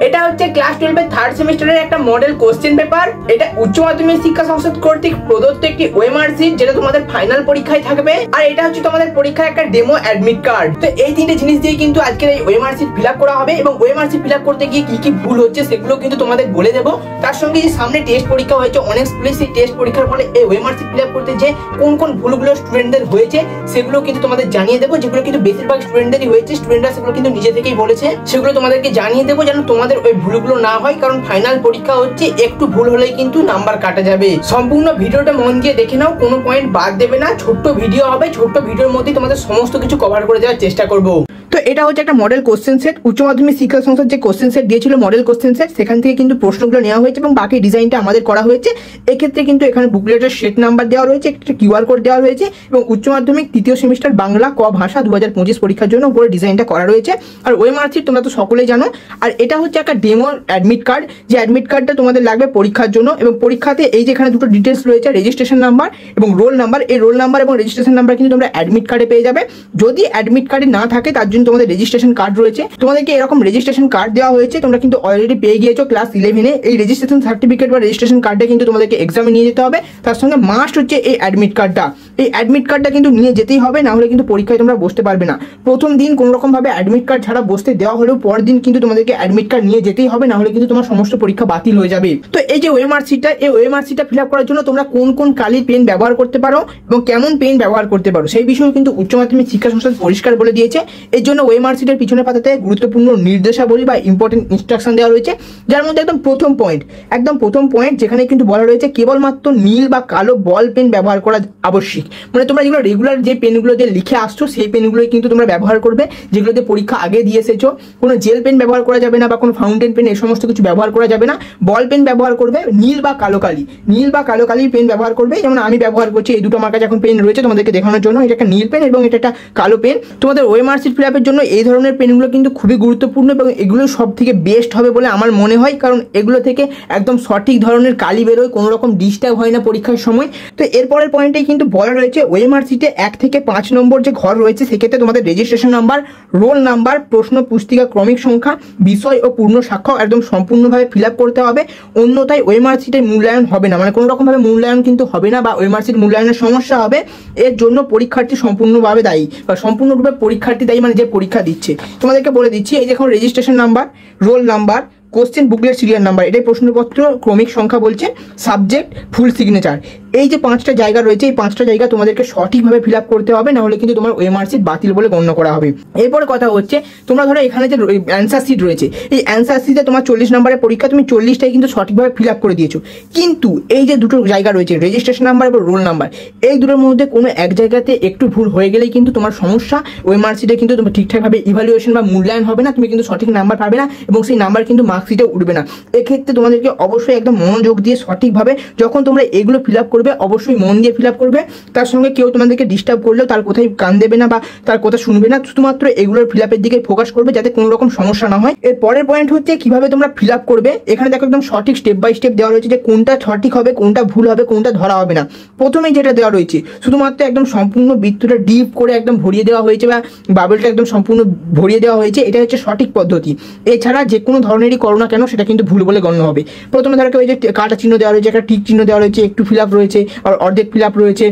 এটা হচ্ছে ক্লাস 12 এর থার্ড সেমিস্টারের একটা মডেল কোশ্চেন পেপার। এটা উচ্চ মাধ্যমিক শিক্ষা সংসদ কর্তৃক প্রদত্ত একটি ওএমআর শিট, যেটা তোমাদের ফাইনাল পরীক্ষায় থাকবে। আর এটা হচ্ছে তোমাদের পরীক্ষার একটা ডেমো অ্যাডমিট কার্ড। তো এই তিনটে জিনিস দিয়ে কিন্তু আজকের এই ওএমআর শিট ফিল আপ করা হবে, এবং ওএমআর শিট ফিল আপ করতে গিয়ে কি কি ভুল হচ্ছে সেগুলো কিন্তু তোমাদের বলে দেবো। তার সঙ্গে যে সামনে টেস্ট পরীক্ষা হয়েছে অনেক স্কুলে, সেই টেস্ট পরীক্ষার ফলে এই ওএমআর শিট ফিল আপ করতে যে কোন কোন ভুলগুলো স্টুডেন্টদের হয়েছে সেগুলো কিন্তু তোমাদের জানিয়ে দেবো, যেগুলো কিন্তু বেশিরভাগ স্টুডেন্টদেরই হয়েছে। স্টুডেন্টরা সেগুলো কিন্তু নিজে থেকেই বলেছে, সেগুলো তোমাদেরকে জানিয়ে দেবো যেন তোমাদের ওই ভুলগুলো না হয়, কারণ ফাইনাল পরীক্ষা হচ্ছে, একটু ভুল হলেই কিন্তু নাম্বার কাটা যাবে। সম্পূর্ণ ভিডিওটা মন দিয়ে দেখে নাও, কোনো পয়েন্ট বাদ দেবে না। ছোট্ট ভিডিও হবে, ছোট্ট ভিডিওর মধ্যেই তোমাদের সমস্ত কিছু কভার করে দেওয়ার চেষ্টা করবো। তো এটা হচ্ছে একটা মডেল কোশ্চেন সেট, উচ্চ মাধ্যমিক শিক্ষা সংসদ যে কোশ্চেন সেট দিয়েছিল মডেল কোশ্চেন সেট, সেখান থেকে কিন্তু প্রশ্নগুলো নেওয়া হয়েছে এবং বাকি ডিজাইনটা আমাদের করা হয়েছে। এক্ষেত্রে কিন্তু এখানে বুকলেটের সেট নাম্বার দেওয়া রয়েছে, একটা কিউআর কোড দেওয়া রয়েছে, এবং উচ্চ মাধ্যমিক তৃতীয় সেমিস্টার বাংলা ক ভাষা 2025 পরীক্ষার জন্য উপরে ডিজাইনটা করা রয়েছে। আর ওএমআর শিট তোমরা তো সকলেই জানো। আর এটা হচ্ছে একটা ডেমো অ্যাডমিট কার্ড, যে অ্যাডমিট কার্ডটা তোমাদের লাগবে পরীক্ষার জন্য। এবং পরীক্ষাতে এই যেখানে দুটো ডিটেলস রয়েছে, রেজিস্ট্রেশন নাম্বার এবং রোল নাম্বার, এই রোল নাম্বার এবং রেজিস্ট্রেশন নাম্বার কিন্তু তোমরা অ্যাডমিট কার্ডে পেয়ে যাবে। যদি অ্যাডমিট কার্ডে না থাকে তার জন্য তোমাদের রেজিস্ট্রেশন কার্ড রয়েছে, তোমাদেরকে এরকম রেজিস্ট্রেশন কার্ড দেওয়া হয়েছে, তোমরা কিন্তু অলরেডি পেয়ে গিয়েছো ক্লাস 11-এ। এই রেজিস্ট্রেশন সার্টিফিকেট বা রেজিস্ট্রেশন কার্ডটা কিন্তু তোমাদেরকে এক্সামে নিয়ে যেতে হবে। তার সঙ্গে মাস্ট হচ্ছে এই অ্যাডমিট কার্ডটা। এই অ্যাডমিট কার্ডটা কিন্তু নিয়ে যেতেই হবে, না হলে কিন্তু পরীক্ষায় তোমরা বসতে পারবে না। প্রথম দিন কোনো রকম ভাবে অ্যাডমিট কার্ড ছাড়া বসতে দেওয়া হলেও পরের দিন কিন্তু তোমাদেরকে অ্যাডমিট কার্ড নিয়ে যেতেই হবে, না হলে কিন্তু তোমার সমস্ত পরীক্ষা বাতিল হয়ে যাবে। তো এই যে ওএমআর শিটটা, এই ওএমআর শিটটা ফিল আপ করার জন্য তোমরা কোন কোন কালির পেন ব্যবহার করতে পারো এবং কেমন পেন ব্যবহার করতে পারো সেই বিষয়ে কিন্তু উচ্চ মাধ্যমিক শিক্ষা সংসদ পরিষ্কার বলে দিয়েছে। এর জন্য ওএমআর শিটের পিছনে পাতাতে গুরুত্বপূর্ণ নির্দেশাবলী বা ইম্পর্টেন্ট ইনস্ট্রাকশন দেওয়া রয়েছে, যার মধ্যে একদম প্রথম পয়েন্ট যেখানে কিন্তু বলা রয়েছে কেবলমাত্র নীল বা কালো বল পেন ব্যবহার করা আবশ্যিক। মানে তোমরা যেগুলো রেগুলার যে পেনগুলো দিয়ে লিখে আসছো সেই পেনগুলোই কিন্তু তোমরা ব্যবহার করবে, যেগুলো দিয়ে পরীক্ষা আগে দিয়ে এসেছো। কোনো জেল পেন ব্যবহার করা যাবে না বা কোনো ফাউন্টেন পেন, এই সমস্ত কিছু ব্যবহার করা যাবে না। বল পেন ব্যবহার করবে, নীল বা কালো কালির পেন ব্যবহার করবে। যেমন আমি ব্যবহার করছি, এই দুটো আমার কাছে এখন পেন রয়েছে তোমাদেরকে দেখানোর জন্য। এটা একটা নীল পেন এবং এটা একটা কালো পেন। তোমাদের ওএমআর শিট ফিল আপের জন্য এই ধরনের পেনগুলো কিন্তু খুবই গুরুত্বপূর্ণ এবং এগুলো সব থেকে বেস্ট হবে বলে আমার মনে হয়, কারণ এগুলো থেকে একদম সঠিক ধরনের কালি বেরোয়, কোনো রকম ডিস্টার্ব হয় না পরীক্ষার সময়। তো এরপরের পয়েন্টেই কিন্তু বলা রয়েছে ওএমআর শিটে 1 থেকে 5 নম্বর যে ঘর রয়েছে সেক্ষেত্রে তোমাদের রেজিস্ট্রেশন নাম্বার, রোল নাম্বার, প্রশ্ন পুস্তিকা ক্রমিক সংখ্যা, বিষয় ও পূর্ণ সাক্ষ্য একদম সম্পূর্ণভাবে ফিল আপ করতে হবে। অন্যথায় ওএমআর শিটের মূল্যায়ন হবে না, মানে কোনো রকম ভাবে মূল্যায়ন কিন্তু হবে না বা ওএমআর শিট মূল্যায়নের সমস্যা হবে। এর জন্য পরীক্ষার্থী সম্পূর্ণভাবে দায়ী বা সম্পূর্ণরূপে পরীক্ষার্থী দায়ী, মানে যে পরীক্ষা দিচ্ছে। তোমাদেরকে বলে দিচ্ছি, এই দেখো registration number, roll number, question booklet serial number, এটাই প্রশ্নপত্র ক্রমিক সংখ্যা বলছে, সাবজেক্ট, ফুল সিগনেচার, এই যে 5টা জায়গা রয়েছে, এই 5টা জায়গা তোমাদেরকে সঠিকভাবে ফিল আপ করতে হবে, না হলে কিন্তু তোমার ওএমআর শিট বাতিল বলে গণ্য করা হবে। এরপরে কথা হচ্ছে, তোমরা ধরো এখানে যে অ্যান্সার শিট রয়েছে, এই অ্যান্সার শিটে তোমার 40 নম্বরের পরীক্ষা, তুমি 40টাই কিন্তু সঠিকভাবে ফিল আপ করে দিয়েছো। কিন্তু এই যে দুটো জায়গা রয়েছে, রেজিস্ট্রেশন নাম্বার এবং রোল নাম্বার, এই দুটোর মধ্যে কোনো এক জায়গাতে একটু ভুল হয়ে গেলেই কিন্তু তোমার সমস্যা। ওএমআর শিটে কিন্তু তোমার ঠিকঠাকভাবে ইভ্যালুয়েশন বা মূল্যায়ন হবে না, তুমি কিন্তু সঠিক নাম্বার পাবে না এবং সেই নাম্বার কিন্তু মার্কশিটে উঠবে না। এক্ষেত্রে তোমাদেরকে অবশ্যই একদম মনোযোগ দিয়ে সঠিকভাবে যখন তোমরা এগুলো ফিল আপ করবে, অবশ্যই মন দিয়ে ফিল আপ করবে। তার সঙ্গে কেউ তোমাদেরকে ডিস্টার্ব করলেও তার কোথায় কান দেবে না বা তার কথা শুনবে না, শুধুমাত্র এগুলোর ফিল আপের দিকে ফোকাস করবে যাতে কোনো রকম সমস্যা না হয়। এর পরের পয়েন্ট হচ্ছে কিভাবে তোমরা ফিল আপ করবে। এখানে দেখো একদম সঠিক স্টেপ বাই স্টেপ দেওয়া রয়েছে যে কোনটা সঠিক হবে, কোনটা ভুল হবে, কোনটা ধরা হবে না। প্রথমেই যেটা দেওয়া রয়েছে, শুধুমাত্র একদম সম্পূর্ণ বৃত্তটা ডিপ করে একদম ভরিয়ে দেওয়া হয়েছে বা বাবলটা একদম সম্পূর্ণ ভরিয়ে দেওয়া হয়েছে, এটা হচ্ছে সঠিক পদ্ধতি। এছাড়া যে কোনো ধরনেরই করো না কেন সেটা কিন্তু ভুল বলে গণ্য হবে। প্রথমে ধরো ওই যে কাটা চিহ্ন দেওয়া রয়েছে, একটা টিক চিহ্ন দেওয়া রয়েছে, একটু ফিল আপ রয়েছে আর অর্ধেক ফিল আপ রয়েছে,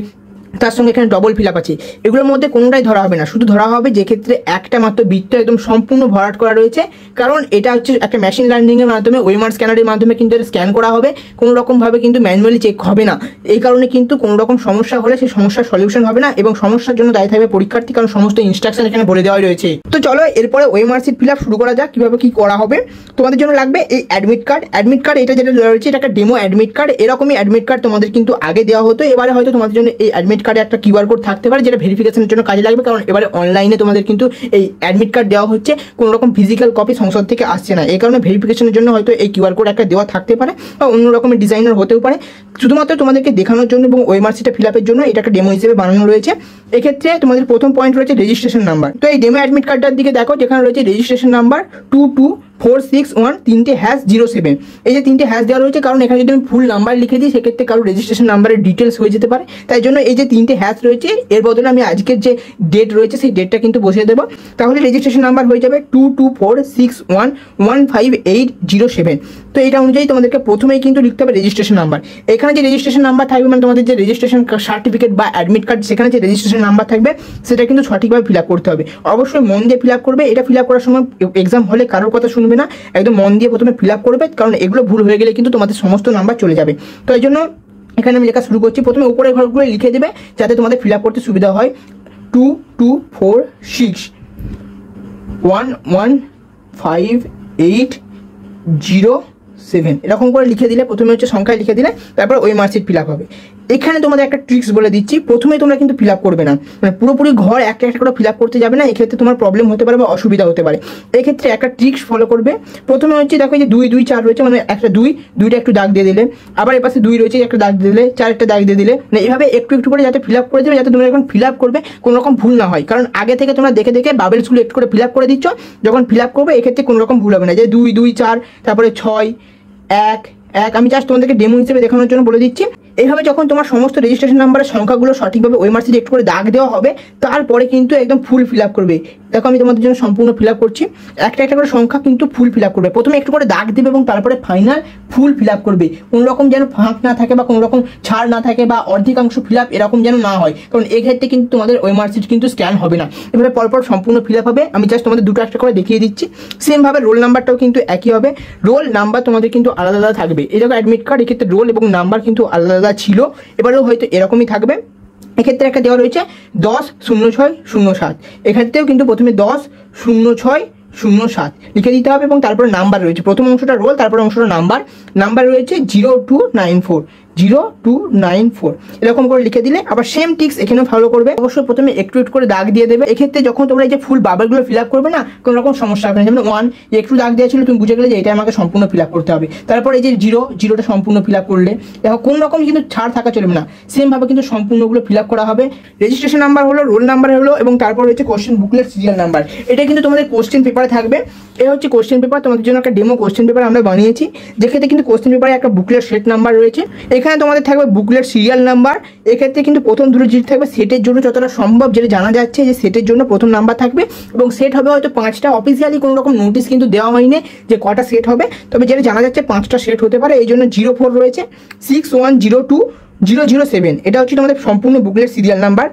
তার সঙ্গে এখানে ডবল ফিল আপ আছে, এগুলোর মধ্যে কোনোটাই ধরা হবে না। শুধু ধরা হবে যে ক্ষেত্রে একটা মাত্র বৃত্ত একদম সম্পূর্ণ ভরাট করা রয়েছে, কারণ এটা হচ্ছে একটা মেশিন লার্নিং এর মাধ্যমে, ওএমআর স্ক্যানারের মাধ্যমে কিন্তু এটা স্ক্যান করা হবে, কোনো রকম ভাবে কিন্তু ম্যানুয়ালি চেক হবে না। এই কারণে কিন্তু কোনো রকম সমস্যা হলে সেই সমস্যার সলিউশন হবে না এবং সমস্যার জন্য দায়ী থাকবে পরীক্ষার্থী, কারণ সমস্ত ইনস্ট্রাকশন এখানে বলে দেওয়া রয়েছে। তো চলো এরপরে ওএমআর শিট ফিল আপ শুরু করা যাক, কিভাবে কি করা হবে। তোমাদের জন্য লাগবে এই অ্যাডমিট কার্ড। এটা যেটা রয়েছে এটা একটা ডেমো অ্যাডমিট কার্ড। এরকমই অ্যাডমিট কার্ড তোমাদের কিন্তু আগে দেওয়া হতো, এবারে হয়তো তোমাদের জন্য এই অ্যাডমিট কার্ডে একটা কিউআর কোড থাকতে পারে, যেটা ভেরিফিকেশনের জন্য কাজে লাগবে, কারণ এবারে অনলাইনে তোমাদের কিন্তু এই অ্যাডমিট কার্ড দেওয়া হচ্ছে, কোনো রকম ফিজিক্যাল কপি সংসদ থেকে আসছে না। এই কারণে ভেরিফিকেশনের জন্য হয়তো এই কিউআর কোড একটা দেওয়া থাকতে পারে বা অন্য রকমের ডিজাইনার হতেও পারে। শুধুমাত্র তোমাদেরকে দেখানোর জন্য এবং ওএমআর শিটটা ফিল আপের জন্য এটা একটা ডেমো হিসেবে বানানো রয়েছে। এক্ষেত্রে তোমাদের প্রথম পয়েন্ট রয়েছে রেজিস্ট্রেশন নাম্বার। তো এই ডেমো অ্যাডমিট কার্ডটার দিকে দেখো, যেখানে রয়েছে রেজিস্ট্রেশন নাম্বার 22 461 তিনটে #07। এই যে তিনটে হ্যাশ দেওয়া রয়েছে, কারণ এখানে যদি আমি ফুল নাম্বার লিখে দিই সেক্ষেত্রে কারো রেজিস্ট্রেশন নাম্বারের ডিটেলস হয়ে যেতে পারে, তাই জন্য এই যে তিনটে হ্যাশ রয়েছে এর বদলে আমি আজকের যে ডেট রয়েছে সেই ডেটটা কিন্তু বসিয়ে দেবো। তাহলে রেজিস্ট্রেশন নাম্বার হয়ে যাবে 2246115807। তো এটা অনুযায়ী তোমাদেরকে প্রথমেই কিন্তু লিখতে হবে রেজিস্ট্রেশন নাম্বার। এখানে যে রেজিস্ট্রেশন নাম্বার থাকবে মানে তোমাদের যে রেজিস্ট্রেশন সার্টিফিকেট বা অ্যাডমিট কার্ড সেখানে যে রেজিস্ট্রেশন নাম্বার থাকবে সেটা কিন্তু সঠিকভাবে ফিল আপ করতে হবে। অবশ্যই মন দিয়ে ফিল আপ করবে। এটা ফিল আপ করার সময় এক্সাম হলে কারোর কথা শুনবে না, একদম মন দিয়ে প্রথমে ফিল আপ করবে, কারণ এগুলো ভুল হয়ে গেলে কিন্তু তোমাদের সমস্ত নাম্বার চলে যাবে। তো এই জন্য এখানে আমি লেখা শুরু করছি। প্রথমে উপরের ঘরগুলো লিখে দেবে যাতে তোমাদের ফিল আপ করতে সুবিধা হয়। 2246115807 এরকম করে লিখে দিলে, প্রথমে হচ্ছে সংখ্যায় লিখে দিলে, তারপর ওই মার্কশিট ফিল আপ হবে। এখানে তোমাদের একটা ট্রিক্স বলে দিচ্ছি, প্রথমে তোমরা কিন্তু ফিল আপ করবে না, মানে পুরোপুরি ঘর একটা একটা করে ফিল আপ করতে যাবে না, এক্ষেত্রে তোমার প্রবলেম হতে পারে বা অসুবিধা হতে পারে। এক্ষেত্রে একটা ট্রিক্স ফলো করবে। প্রথমে হচ্ছে দেখো যে 2 2 4 রয়েছে, মানে একটা দুইটা একটু দাগ দিয়ে দিলে, আবার এর পাশে 2 রয়েছে একটা দাগ দিয়ে দিলে, 4 একটা দাগ দিয়ে দিলে, মানে এইভাবে একটু একটু করে যাতে ফিল আপ করে দেবে, যাতে তোমরা যখন ফিল আপ করবে কোনো রকম ভুল না হয়। কারণ আগে থেকে তোমরা দেখে দেখে বাবেলসগুলো একটু করে ফিল আপ করে দিচ্ছ, যখন ফিল আপ করবে এক্ষেত্রে কোনো রকম ভুল হবে না। যে 2 2 4 তারপরে 6 1 1, আমি জাস্ট তোমাদেরকে ডেমো হিসেবে দেখানোর জন্য বলে দিচ্ছি। এইভাবে যখন তোমার সমস্ত রেজিস্ট্রেশন নাম্বারের সংখ্যাগুলো সঠিকভাবে ওই মার্কশিটে একটু করে দাগ দেওয়া হবে, তারপরে কিন্তু একদম ফুল ফিল আপ করবে। দেখো আমি তোমাদের জন্য সম্পূর্ণ ফিল আপ করছি। একটা একটা করে সংখ্যা কিন্তু ফুল ফিল আপ করবে। প্রথমে একটু করে দাগ দেবে এবং তারপরে ফাইনাল ফুল ফিল আপ করবে। কোনো রকম যেন ফাঁক না থাকে বা কোনো রকম ছাড় না থাকে বা অর্ধেকাংশ ফিল আপ এরকম যেন না হয়, কারণ এক্ষেত্রে কিন্তু তোমাদের ওই মার্কশিট কিন্তু স্ক্যান হবে না। এভাবে পরপর সম্পূর্ণ ফিল আপ হবে। আমি জাস্ট তোমাদের দুটো একটা করে দেখিয়ে দিচ্ছি। সেমভাবে রোল নাম্বারটাও কিন্তু একই হবে। রোল নাম্বার তোমাদের কিন্তু আলাদা আলাদা থাকবে। এই দেখো অ্যাডমিট কার্ড, এক্ষেত্রে রোল এবং নাম্বার কিন্তু আলাদা আলাদা ছিল, এবারেও হয়তো এরকমই থাকবে। এক্ষেত্রে একটা দেওয়া রয়েছে 10-06-07, এক্ষেত্রেও কিন্তু প্রথমে 10-06-07 লিখে দিতে হবে এবং তারপরে নাম্বার রয়েছে। প্রথম অংশটা রোল, তারপর অংশটা নাম্বার রয়েছে 0294 এরকম করে লিখে দিলে আবার সেম টিক্স এখানেও ফলো করবে। অবশ্যই প্রথমে একটু একটু করে দাগ দিয়ে দেবে। এক্ষেত্রে যখন তোমরা এই যে ফুল বাবারগুলো ফিল আপ করবে না, কোনো রকম সমস্যা হবে না। যেমন 1 একটু দাগ দেওয়া ছিল, তুমি বুঝে গেলে যে এটা আমাকে সম্পূর্ণ ফিল আপ করতে হবে। তারপর এই যে 0টা সম্পূর্ণ ফিল আপ করলে, দেখো কোনো রকম কিন্তু ছাড় থাকা চলবে না, সেমভাবে কিন্তু সম্পূর্ণগুলো ফিল আপ করা হবে। রেজিস্ট্রেশন নাম্বার হলো, রোল নাম্বার হলো এবং তারপর হচ্ছে কোশ্চেন বুকলেট সিরিয়াল নাম্বার। এটা কিন্তু তোমাদের কোশ্চেন পেপারে থাকবে। এটা হচ্ছে কোশ্চেন পেপার, তোমাদের জন্য একটা ডেমো কোশ্চেন পেপার আমরা বানিয়েছি, যেক্ষেত্রে কিন্তু কোশ্চেন পেপারে একটা বুকলেট সেট নাম্বার রয়েছে। এখানে তোমাদের থাকবে বুকলেট সিরিয়াল নাম্বার। এক্ষেত্রে কিন্তু প্রথম দুটো ডিজিট থাকবে সেটের জন্য, যতটা সম্ভব যেটা জানা যাচ্ছে যে সেটের জন্য প্রথম নাম্বার থাকবে এবং সেট হবে হয়তো 5টা। অফিসিয়ালি কোনো রকম নোটিশ কিন্তু দেওয়া হয়নি যে কটা সেট হবে, তবে যেটা জানা যাচ্ছে 5টা সেট হতে পারে। এই জন্য 04 রয়েছে, 6102-007 এটা হচ্ছে তোমাদের সম্পূর্ণ বুকলেট সিরিয়াল নাম্বার।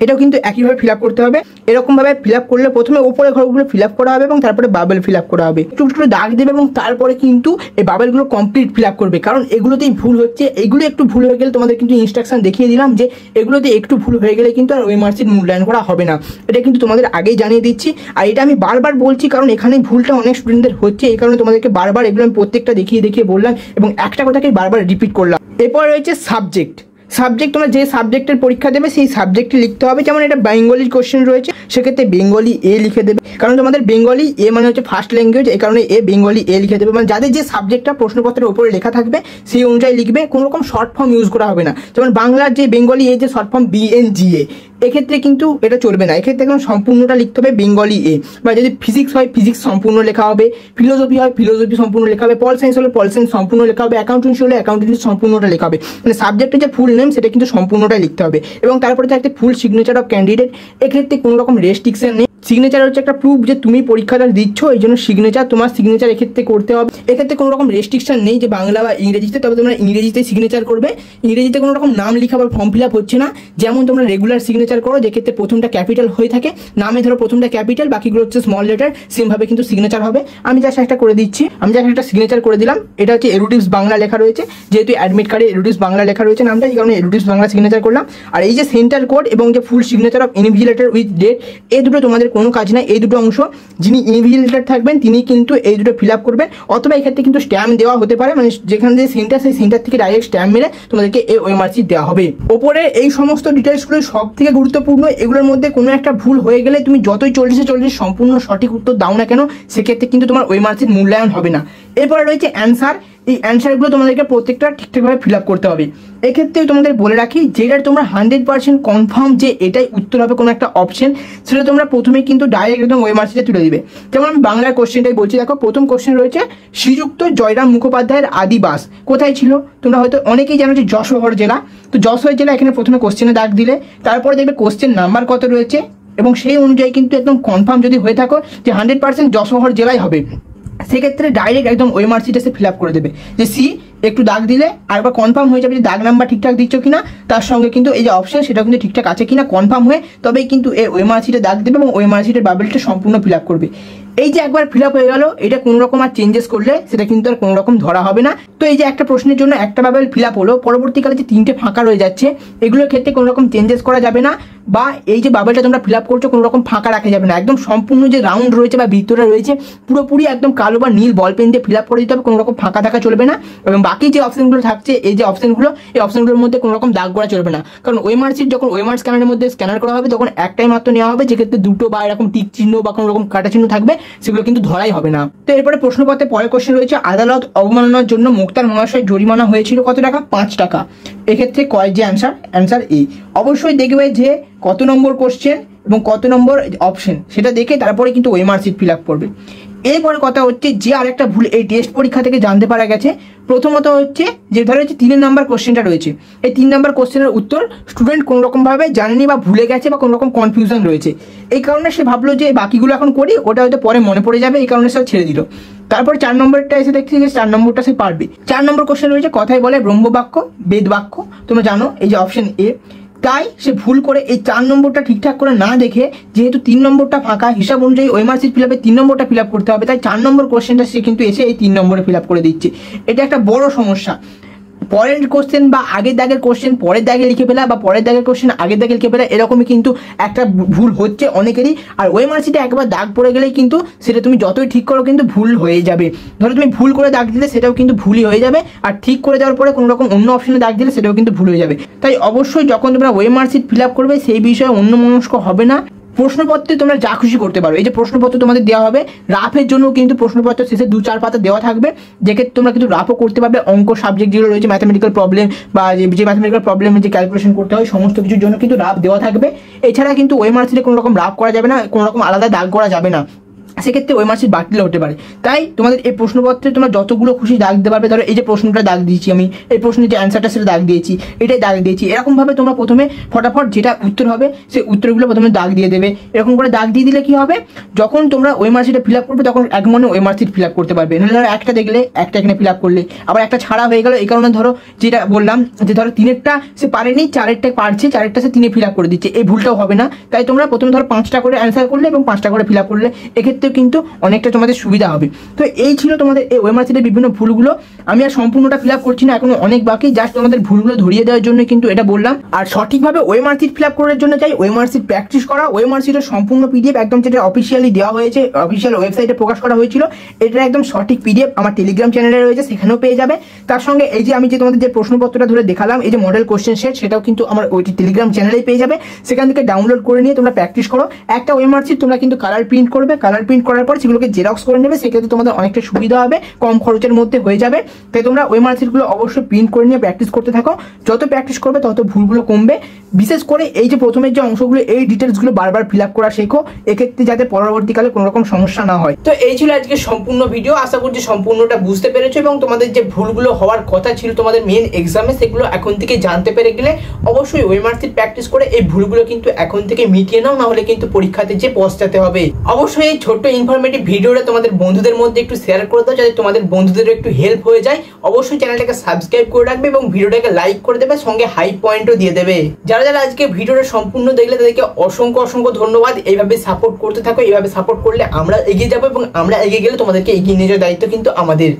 এটাও কিন্তু একইভাবে ফিল আপ করতে হবে। এরকমভাবে ফিল আপ করলে প্রথমে উপরে ঘরগুলো ফিল আপ করা হবে এবং তারপরে বাবেল ফিল আপ করা হবে। একটু একটু দাগ দেবে এবং তারপরে কিন্তু এই বাবেলগুলো কমপ্লিট ফিল আপ করবে, কারণ এগুলোতেই ভুল হচ্ছে। এগুলো একটু ভুল হয়ে গেলে তোমাদের কিন্তু ইনস্ট্রাকশন দেখিয়ে দিলাম যে এগুলোতে একটু ভুল হয়ে গেলে কিন্তু আর ওই মার্কশিট মূল্যায়ন করা হবে না। এটা কিন্তু তোমাদের আগেই জানিয়ে দিচ্ছি, আর এটা আমি বারবার বলছি কারণ এখানে ভুলটা অনেক স্টুডেন্টদের হচ্ছে। এই কারণে তোমাদেরকে বারবার এগুলো আমি প্রত্যেকটা দেখিয়ে বললাম এবং একটা কথাকে বারবার রিপিট করলাম। এরপর রয়েছে সাবজেক্ট। তোমরা যে সাবজেক্টের পরীক্ষা দেবে সেই সাবজেক্টে লিখতে হবে। যেমন এটা বেঙ্গলির কোশ্চেন রয়েছে, সেক্ষেত্রে বেঙ্গলি এ লিখে দেবে, কারণ তোমাদের বেঙ্গলি এ মানে হচ্ছে ফার্স্ট ল্যাঙ্গুয়েজ, এই কারণে বেঙ্গলি এ লিখে দেবে। মানে যাদের যে সাবজেক্টটা প্রশ্নপত্রের উপরে লেখা থাকবে সেই অনুযায়ী লিখবে, কোনো রকম শর্ট ফর্ম ইউজ করা হবে না। যেমন বাংলার যে বেঙ্গলি এ যে শর্ট ফর্ম BNGA, এক্ষেত্রে কিন্তু এটা চলবে না। এক্ষেত্রে একদম সম্পূর্ণটা লিখতে হবে বেঙ্গলি এ। বা যদি ফিজিক্স হয় ফিজিক্স সম্পূর্ণ লেখা হবে, ফিলোসফি হয় ফিলোসফি সম্পূর্ণ লেখা হবে, পল সায়েন্স হলে পল সায়েন্স সম্পূর্ণ লেখা হবে, অ্যাকাউন্টেন্সি হলে অ্যাকাউন্টেন্সি সম্পূর্ণটা লেখা হবে। মানে সাবজেক্টের যে ফুল নেম সেটা কিন্তু সম্পূর্ণটাই লিখতে হবে। এবং তারপরে থাকতে ফুল সিগনেচার অফ ক্যান্ডিডেট। এক্ষেত্রে কোনো রকম রেস্ট্রিকশন নেই। সিগনেচার হচ্ছে একটা প্রুফ যে তুমি পরীক্ষাটা দিচ্ছ, এই জন্য তোমার সিগনেচার এক্ষেত্রে করতে হবে। এক্ষেত্রে কোনো রকম রেস্ট্রিকশন নেই যে বাংলা বা ইংরেজিতে, তবে তোমরা ইংরেজিতে সিগনেচার করবে। ইংরেজিতে কোনো রকম নাম লেখা বা ফর্ম ফিল আপ হচ্ছে না, যেমন তোমরা রেগুলার সিগনেচার করো, যেক্ষেত্রে প্রথমটা ক্যাপিটাল হয়ে থাকে, নামে ধরো প্রথমটা ক্যাপিটাল, বাকিগুলো হচ্ছে স্মল লেটার, সেমভাবে কিন্তু সিগনেচার হবে। আমি জাস্ট একটা করে দিচ্ছি, আমি জাস্ট একটা সিগনেচার করে দিলাম। এটা হচ্ছে এরুডিপস বাংলা লেখা রয়েছে, যেহেতু অ্যাডমিট কার্ডে এরুডিপস বাংলা লেখা রয়েছে নামটা, এই কারণে এরুডিপস বাংলা সিগনেচার করলাম। আর এই যে সেন্টার কোড এবং যে full signature of invigilator with date, এই দুটো তোমাদের কোনো কাজ না। এই দুটো অংশ যিনি ইনভিজিলেটর থাকবেন তিনি কিন্তু এই দুটো ফিল আপ করবেন, অথবা এক্ষেত্রে কিন্তু স্ট্যাম্প দেওয়া হতে পারে, মানে যেখানে যে সেন্টার সেই সেন্টার থেকে ডাইরেক্ট স্ট্যাম্প মেরে তোমাদেরকে এই ওএমআরসি দেওয়া হবে। ওপরে এই সমস্ত ডিটেলসগুলো সব থেকে গুরুত্বপূর্ণ। এগুলোর মধ্যে কোনো একটা ভুল হয়ে গেলে তুমি যতই 40-40 সম্পূর্ণ সঠিক উত্তর দাও না কেন, সেক্ষেত্রে কিন্তু তোমার ওএমআরসির মূল্যায়ন হবে না। এরপরে রয়েছে অ্যান্সার। এই অ্যান্সারগুলো তোমাদেরকে প্রত্যেকটা ঠিকঠাকভাবে ফিল আপ করতে হবে। এক্ষেত্রে তোমাদের বলে রাখি, যেটা তোমরা 100% কনফার্ম যে এটাই উত্তর হবে কোনো একটা অপশন, সেটা তোমরা প্রথমেই কিন্তু ডাইরেক্ট একদম ওএমআরসিতে তুলে দিবে। যেমন আমি বাংলার কোশ্চেনটাই বলছি, দেখো প্রথম কোশ্চেন রয়েছে শ্রীযুক্ত জয়রাম মুখোপাধ্যায়ের আদিবাস কোথায় ছিল। তোমরা হয়তো অনেকেই জানো যে যশোর জেলা, তো যশোর জেলা এখানে প্রথমে কোশ্চেনে দাগ দিলে, তারপরে দেখবে কোশ্চেন নাম্বার কত রয়েছে এবং সেই অনুযায়ী কিন্তু একদম কনফার্ম যদি হয়ে থাকো যে 100% যশোর জেলায় হবে, সেক্ষেত্রে ডাইরেক্ট একদম ওএমআরসিটা সে ফিল আপ করে দেবে যে সি, একটু দাগ দিলে আরেকবার কনফার্ম হয়ে যাবে যে দাগ নাম্বার ঠিকঠাক দিচ্ছ কিনা, তার সঙ্গে কিন্তু এই যে অপশন সেটা কিন্তু ঠিকঠাক আছে কিনা কনফার্ম হয়ে তবেই কিন্তু এই ওএমআরসিটা দাগ দেবে এবং ওএমআরসিটার বাবেলটা সম্পূর্ণ ফিল আপ করবে। এই যে একবার ফিল আপ হয়ে গেল, এটা কোনো রকম আর চেঞ্জেস করলে সেটা কিন্তু আর কোনো রকম ধরা হবে না। তো এই যে একটা প্রশ্নের জন্য একটা বাবেল ফিল আপ হলো, পরবর্তীকালে যে 3টে ফাঁকা রয়ে যাচ্ছে এগুলোর ক্ষেত্রে কোনো রকম চেঞ্জেস করা যাবে না, বা এই যে বাবেলটা তোমরা ফিল আপ করছো কোনো রকম ফাঁকা রাখা যাবে না, একদম সম্পূর্ণ যে রাউন্ড রয়েছে বা বৃত্তটা রয়েছে পুরোপুরি একদম কালো বা নীল বল পেন দিয়ে ফিল আপ করে দিতে হবে, কোনো রকম ফাঁকা থাকা চলবে না। এবং বাকি যে অপশনগুলো থাকছে, এই যে অপশনগুলো, এই অপশনগুলোর মধ্যে কোনো রকম দাগ করা চলবে না, কারণ ওএমআরসির যখন ওএমআর স্ক্যানারের মধ্যে স্ক্যানার করা হবে তখন একটাই মাত্র নেওয়া হবে, যেক্ষেত্রে দুটো বা এরকম টিক চিহ্ন বা কোনো রকম কাটা চিহ্ন থাকবে, সেগুলো কিন্তু ধরাই হবে না। তো এরপরে প্রশ্নপত্রে পরের কোশ্চেন রয়েছে আদালত অবমাননার জন্য মুক্তার মহাশয় জরিমানা হয়েছিল কত টাকা? 5 টাকা। এক্ষেত্রে কয় যে অ্যান্সার এ। অবশ্যই দেখবে যে কত নম্বর কোশ্চেন এবং কত নম্বর অপশন সেটা দেখে তারপরে কিন্তু ওএমআরসি ফিল আপ করবে। এরপরে কথা হচ্ছে যে আরেকটা ভুল এই টেস্ট পরীক্ষা থেকে জানতে পারা গেছে, প্রথমত হচ্ছে যে ধরো হচ্ছে 3 নম্বর কোশ্চেনটা রয়েছে, এই 3 নম্বর কোশ্চেনের উত্তর স্টুডেন্ট কোনো রকমভাবে জানেনি বা ভুলে গেছে বা কোনো রকম কনফিউশন রয়েছে, এই কারণে সে ভাবলো যে বাকিগুলো এখন করি, ওটা হয়তো পরে মনে পড়ে যাবে, এই কারণে সে ছেড়ে দিল। তারপর 4 নম্বরটা এসে দেখছি যে 4 নম্বরটা সে পারবে। 4 নম্বর কোশ্চেন রয়েছে কথায় বলে ব্রহ্মবাক্য বেদ বাক্য, তোমরা জানো এই যে অপশন এ, তাই সে ভুল করে এই 4 নম্বরটা ঠিকঠাক করে না দেখে, যেহেতু 3 নম্বরটা ফাঁকা হিসাব অনুযায়ী ওএমআরসি ফিল আপে 3 নম্বরটা ফিল আপ করতে হবে, তাই 4 নম্বর কোশ্চেনটা সে কিন্তু এসে এই 3 নম্বরে ফিল আপ করে দিচ্ছে। এটা একটা বড় সমস্যা। পরের কোশ্চেন বা আগের দাগের কোশ্চেন পরের দাগে লিখে ফেলা বা পরের দাগের কোশ্চেন আগের দাগে লিখে ফেলা, এরকমই কিন্তু একটা ভুল হচ্ছে অনেকেরই। আর ওএমআরসিটা একবার দাগ পড়ে গেলেই কিন্তু সেটা তুমি যতই ঠিক করো কিন্তু ভুল হয়ে যাবে। ধরো তুমি ভুল করে দাগ দিলে সেটাও কিন্তু ভুলই হয়ে যাবে, আর ঠিক করে দেওয়ার পরে কোনো রকম অন্য অপশনে দাগ দিলে সেটাও কিন্তু ভুল হয়ে যাবে। তাই অবশ্যই যখন তোমরা ওএমআরসি ফিল আপ করবে সেই বিষয়ে অন্যমনস্ক হবে না। প্রশ্নপত্রে তোমরা যা খুশি করতে পারো, এই যে প্রশ্নপত্র তোমাদের দেওয়া হবে, রাফের জন্য কিন্তু প্রশ্নপত্র শেষে 2-4 পাতা দেওয়া থাকবে, যেক্ষেত্রে তোমরা কিন্তু রাফও করতে পারবে। অঙ্ক সাবজেক্ট যেগুলো রয়েছে ম্যাথামেটিক্যাল প্রবলেম বা যে ম্যাথামেটিক্যাল প্রবলেমের যে ক্যালকুলেশন করতে হয় সমস্ত কিছুর জন্য কিন্তু রাফ দেওয়া থাকবে। এছাড়া কিন্তু ওএমআরসিতে কোনো রকম রাফ করা যাবে না, কোনো রকম আলাদা দাগ করা যাবে না, সেক্ষেত্রে ওএমআরসি বাতিল হতে পারে। তাই তোমাদের এই প্রশ্নপত্রে তোমরা যতগুলো খুশি দাগ দিতে পারবে, ধরো এই যে প্রশ্নটা দাগ দিয়েছি আমি, এই প্রশ্নের যে অ্যান্সারটা সেটা দাগ দিয়েছি, এটাই দাগ দিয়েছি, এরকমভাবে তোমরা প্রথমে ফটাফট যেটা উত্তর হবে সেই উত্তরগুলো প্রথমে দাগ দিয়ে দেবে। এরকম করে দাগ দিয়ে দিলে কি হবে, যখন তোমরা ওএমআরসিটা ফিল আপ করবে তখন এক মনে ওএমআরসি ফিল আপ করতে পারবে। নাহলে ধরো একটা দেখলে একটা এখানে ফিল আপ করলে আবার একটা ছাড়া হয়ে গেল, এই কারণে ধরো যেটা বললাম যে ধরো 3-এরটা সে পারেনি, 4-এরটা পারছে, 4-এরটা সে 3-এ ফিল আপ করে দিচ্ছে, এই ভুলটাও হবে না। তাই তোমরা প্রথমে ধরো 5টা করে অ্যান্সার করলে এবং 5টা করে ফিল আপ করলে, এক্ষেত্রেও কিন্তু অনেকটা তোমাদের সুবিধা হবে। তো এই ছিল তোমাদের এই ওএমআরসির বিভিন্ন ভুলগুলো। আমি আর সম্পূর্ণটা ফিল আপ করছি না, এখনো অনেক বাকি, জাস্ট তোমাদের ভুলগুলো ধরিয়ে দেওয়ার জন্য কিন্তু এটা বললাম। আর সঠিকভাবে ওএমআরসি ফিল আপ করার জন্য চাই ওএমআরসি প্র্যাকটিস করা। ওএমআরসির সম্পূর্ণ পিডিএফ একদম যেটা অফিসিয়ালি দেওয়া হয়েছে, অফিসিয়াল ওয়েবসাইটে প্রকাশ করা হয়েছিল, এটা একদম সঠিক পিডিএফ আমার টেলিগ্রাম চ্যানেলে রয়েছে, সেখানেও পেয়ে যাবে। তার সঙ্গে এই যে আমি যে তোমাদের যে প্রশ্নপত্রটা ধরে দেখালাম, এই যে মডেল কোশ্চেন সেট, সেটাও কিন্তু আমার ওই টেলিগ্রাম চ্যানেলেই পেয়ে যাবে, সেখান থেকে ডাউনলোড করে নিয়ে তোমরা প্র্যাকটিস করো। একটা ওএমআরসি তোমরা কিন্তু কালার প্রিন্ট করবে, কালার প্রিন্ট করার পর সেগুলোকে জেরক্স করে নেবে, সেক্ষেত্রে তোমাদের অনেকটা সুবিধা হবে, কম খরচের মধ্যে হয়ে যাবে। তাই তোমরা ওএমআরসিগুলো অবশ্যই প্রিন্ট করে নিয়ে প্র্যাকটিস করতে থাকো, যত প্র্যাকটিস করবে তত ভুলগুলো কমবে। বিশেষ করে এই যে প্রথমের যে অংশগুলো, এই ডিটেলসগুলো বারবার ফিল আপ করা শেখো, এক্ষেত্রে যাতে পরবর্তীকালে কোনো রকম সমস্যা না হয়। তো এই ছিল আজকে সম্পূর্ণ ভিডিও, আশা করছি সম্পূর্ণটা বুঝতে পেরেছো এবং তোমাদের যে ভুলগুলো হওয়ার কথা ছিল তোমাদের মেন এক্সামে, সেগুলো এখন থেকে জানতে পেরে গেলে অবশ্যই ওএমআরসি প্র্যাকটিস করে এই ভুলগুলো কিন্তু এখন থেকে মিটিয়ে নাও, না হলে কিন্তু পরীক্ষাতে যে পৌঁছাতে হবে। অবশ্যই এই ছোট্ট ইনফরমেটিভ ভিডিওটা তোমাদের বন্ধুদের মধ্যে একটু শেয়ার করে দাও, যাতে তোমাদের বন্ধুদেরও একটু হেল্প হয়ে যায়। অবশ্যই চ্যানেলটাকে সাবস্ক্রাইব করে রাখবে এবং ভিডিওটাকে লাইক করে দেবে, সঙ্গে হাই পয়েন্টও দিয়ে দেবে। যারা যারা আজকে ভিডিওটা সম্পূর্ণ দেখলে তাদেরকে অসংখ্য অসংখ্য ধন্যবাদ। এইভাবে সাপোর্ট করতে থাকো, এইভাবে সাপোর্ট করলে আমরা এগিয়ে যাবো এবং আমরা এগিয়ে গেলে তোমাদেরকে এগিয়ে নিয়ে যাওয়ার দায়িত্ব কিন্তু আমাদের।